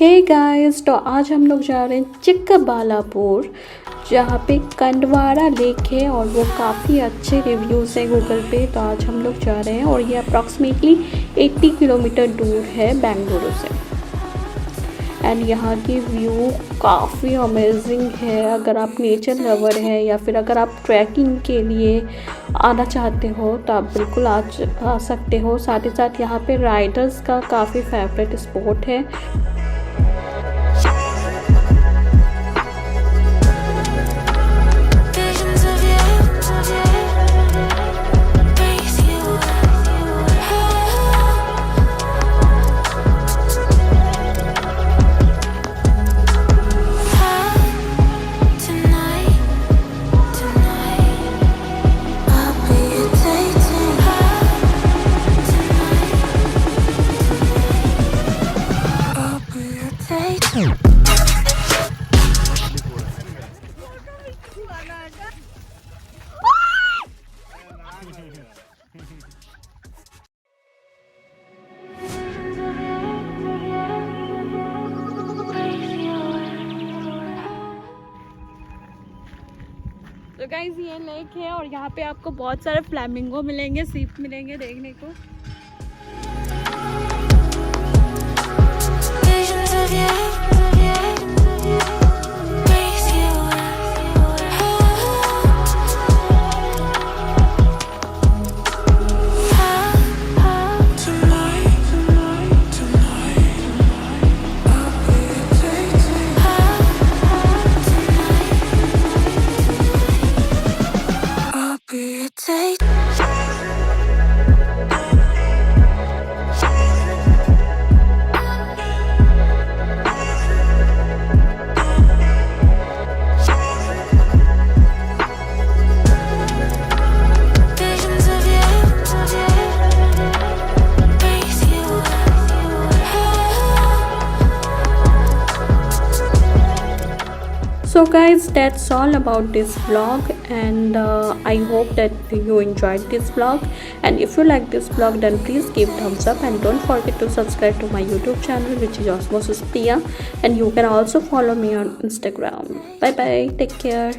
Hey guys, तो आज हम लोग जा रहे हैं चिक्कबालापुर, जहाँ पे कंडवारा लेक है और वो काफ़ी अच्छे रिव्यूज़ हैं गूगल पे। तो आज हम लोग जा रहे हैं और ये अप्रॉक्सीमेटली 80 किलोमीटर दूर है बेंगलुरु से। एंड यहाँ की व्यू काफ़ी अमेजिंग है। अगर आप नेचर लवर है या फिर अगर आप ट्रैकिंग के लिए आना चाहते हो तो आप बिल्कुल आ सकते हो। साथ ही साथ यहाँ पे राइडर्स का काफ़ी फेवरेट स्पॉट है। तो गाइस ये लेक है और यहाँ पे आपको बहुत सारे फ्लैमिंगो मिलेंगे, सीप मिलेंगे देखने को। So guys, that's all about this vlog, and I hope that you enjoyed this vlog. And if you like this vlog, then please give thumbs up and don't forget to subscribe to my YouTube channel, which is Osmosis Priya, and you can also follow me on Instagram. Bye bye, take care.